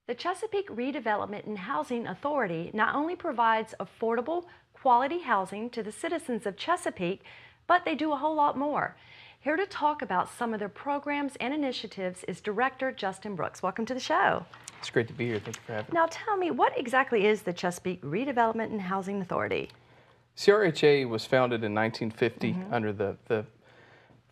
The Chesapeake Redevelopment and Housing Authority not only provides affordable, quality housing to the citizens of Chesapeake, but they do a whole lot more. Here to talk about some of their programs and initiatives is Director Justin Brooks. Welcome to the show. It's great to be here. Thank you for having me. Now tell me, what exactly is the Chesapeake Redevelopment and Housing Authority? CRHA was founded in 1950 under the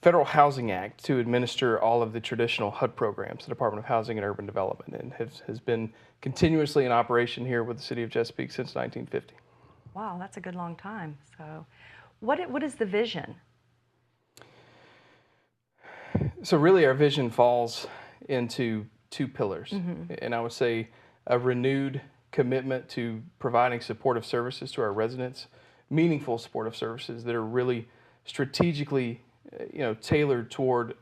Federal Housing Act to administer all of the traditional HUD programs, the Department of Housing and Urban Development, and has been continuously in operation here with the city of Chesapeake since 1950. Wow, that's a good long time. So what is the vision? So really our vision falls into two pillars, and I would say a renewed commitment to providing supportive services to our residents, meaningful supportive services that are really strategically tailored toward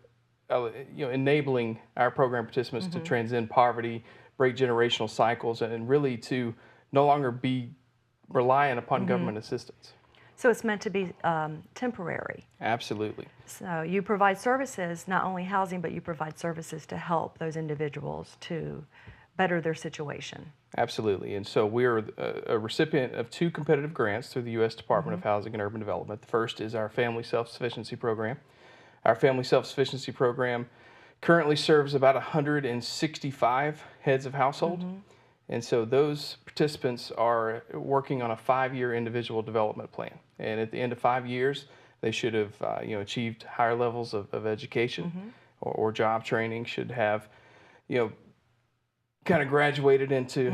enabling our program participants to transcend poverty, break generational cycles, and really to no longer be reliant upon government assistance. So it's meant to be temporary. Absolutely. So you provide services, not only housing, but you provide services to help those individuals to better their situation. Absolutely. And so we're a recipient of two competitive grants through the U.S. Department of Housing and Urban Development. The first is our Family Self-Sufficiency Program. Our Family Self-Sufficiency Program currently serves about 165 heads of household. And so those participants are working on a 5-year individual development plan. And at the end of 5 years, they should have achieved higher levels of education or job training, should have kind of graduated into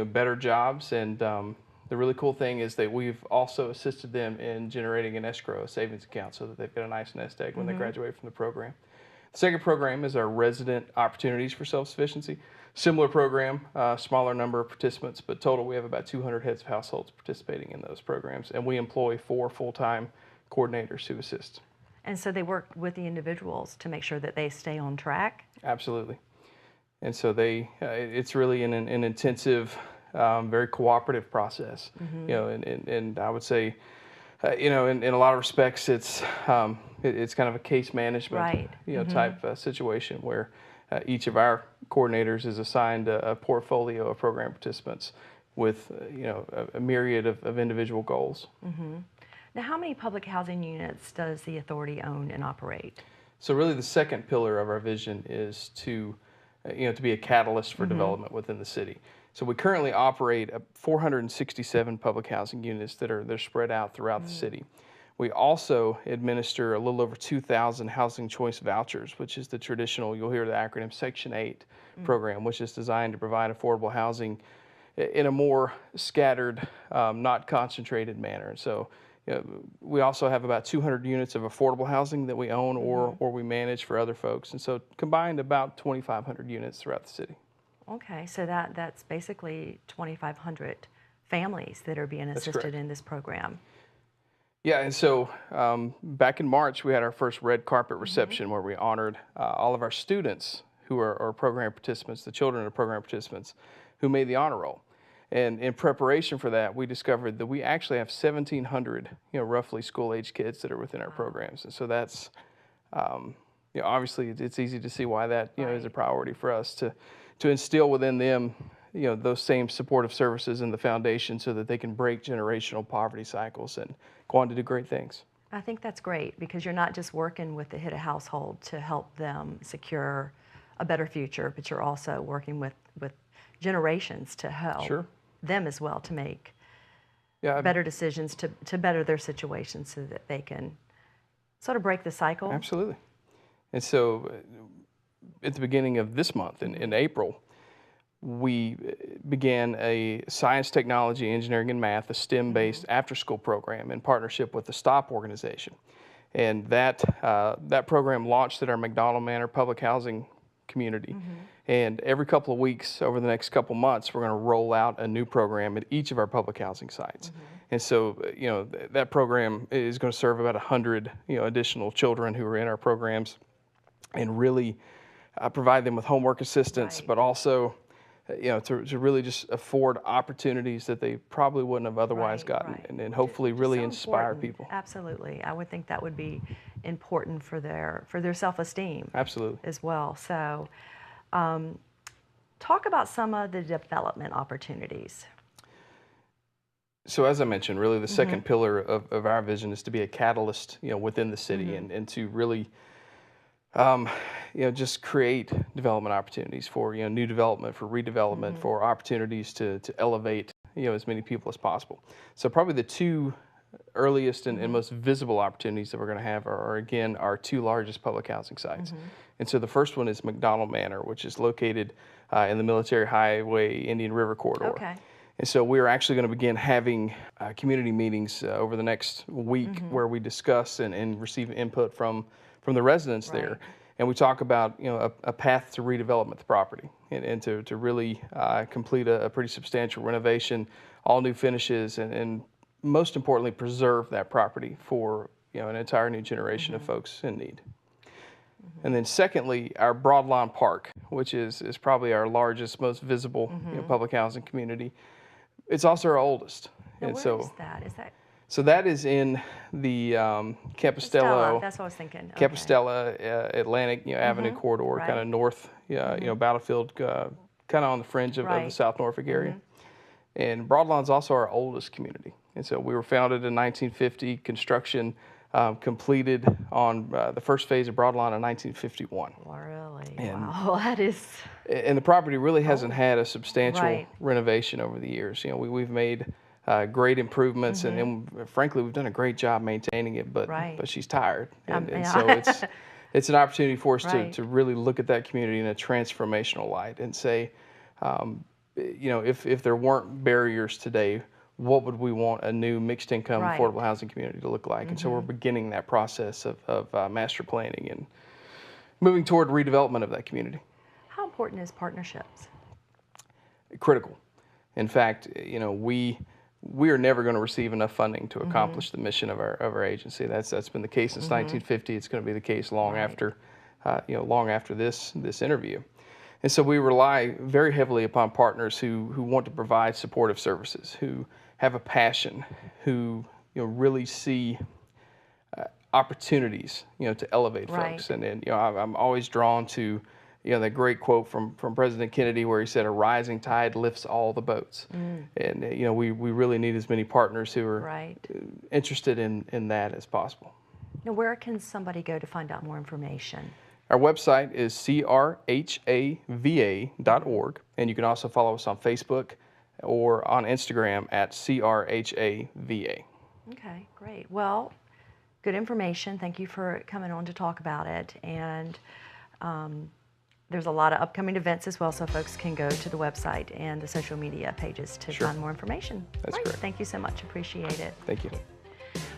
better jobs. And the really cool thing is that we've also assisted them in generating an escrow, a savings account, so that they've got a nice nest egg when they graduate from the program. The second program is our Resident Opportunities for Self-Sufficiency. Similar program, smaller number of participants, but total we have about 200 heads of households participating in those programs, and we employ 4 full-time coordinators who assist. And so they work with the individuals to make sure that they stay on track? Absolutely. And so it's really an intensive, very cooperative process. And I would say, in a lot of respects, it's kind of a case management, type situation where each of our coordinators is assigned a portfolio of program participants with, a myriad of individual goals. Now, how many public housing units does the authority own and operate? So really the second pillar of our vision is to be a catalyst for development within the city. So we currently operate 467 public housing units they're spread out throughout the city. We also administer a little over 2,000 housing choice vouchers, which is the traditional, you'll hear the acronym, Section 8 program, which is designed to provide affordable housing in a more scattered, not concentrated manner. And so we also have about 200 units of affordable housing that we own or we manage for other folks. And so combined about 2,500 units throughout the city. Okay, so that's basically 2,500 families that are being assisted in this program. Yeah, and so back in March, we had our first red carpet reception where we honored all of our students who are program participants, the children of program participants who made the honor roll. And in preparation for that, we discovered that we actually have 1,700, roughly school-age kids that are within our programs. And so that's, obviously it's easy to see why that, is a priority for us to instill within them, those same supportive services in the foundation so that they can break generational poverty cycles and go on to do great things. I think that's great because you're not just working with the HIDA household to help them secure a better future, but you're also working with generations to help them as well to make better decisions to better their situation so that they can sort of break the cycle. Absolutely. And so at the beginning of this month, in April, we began a science, technology, engineering, and math, a STEM-based after-school program in partnership with the STOP organization. And that program launched at our McDonald Manor public housing community. And every couple of weeks over the next couple months, we're going to roll out a new program at each of our public housing sites. And so, that program is going to serve about 100, additional children who are in our programs and really provide them with homework assistance, but also to really just afford opportunities that they probably wouldn't have otherwise gotten, and hopefully really inspire people. Absolutely. I would think that would be important for their self-esteem. Absolutely. As well. So talk about some of the development opportunities. So as I mentioned, really the second pillar of our vision is to be a catalyst, within the city and to really, just create development opportunities for, new development, for redevelopment, for opportunities to elevate, as many people as possible. So probably the two earliest and most visible opportunities that we're going to have are again, our two largest public housing sites. And so the first one is McDonald Manor, which is located in the Military Highway Indian River corridor. Okay. And so we're actually going to begin having community meetings over the next week where we discuss and receive input from the residents there. And we talk about, a path to redevelopment the property and to really complete a pretty substantial renovation, all new finishes, and most importantly, preserve that property for, an entire new generation of folks in need. And then secondly, our Broadlawn Park, which is probably our largest, most visible public housing community. It's also our oldest. Now, and where so is that? Is that so that is in the Campostella. That's what I was thinking. Okay. Campostella Atlantic Avenue corridor, kind of north, Battlefield, kind of on the fringe of the South Norfolk area. And Broadlawn's also our oldest community. And so we were founded in 1950, construction completed on the first phase of Broadlawn in 1951. Really? And wow, that is. And the property really hasn't had a substantial renovation over the years. We've made great improvements, and frankly, we've done a great job maintaining it. But she's tired, and so it's an opportunity for us to really look at that community in a transformational light and say, if there weren't barriers today, what would we want a new mixed income affordable housing community to look like? And so we're beginning that process of master planning and moving toward redevelopment of that community. How important is partnerships? Critical. In fact, we are never going to receive enough funding to accomplish the mission of our agency. That's been the case since 1950. It's going to be the case long after, long after this interview. And so we rely very heavily upon partners who want to provide supportive services, who have a passion, who really see opportunities to elevate folks. And I'm always drawn to that great quote from President Kennedy where he said, "A rising tide lifts all the boats." And we really need as many partners who are interested in that as possible. Now, where can somebody go to find out more information? Our website is CRHAVA.org, and you can also follow us on Facebook or on Instagram at CRHAVA. Okay, great. Well, good information. Thank you for coming on to talk about it. And there's a lot of upcoming events as well, so folks can go to the website and the social media pages to find more information. That's correct. Thank you so much. Appreciate it. Thank you.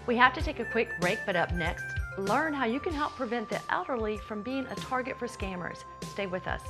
We have to take a quick break, but up next, learn how you can help prevent the elderly from being a target for scammers. Stay with us.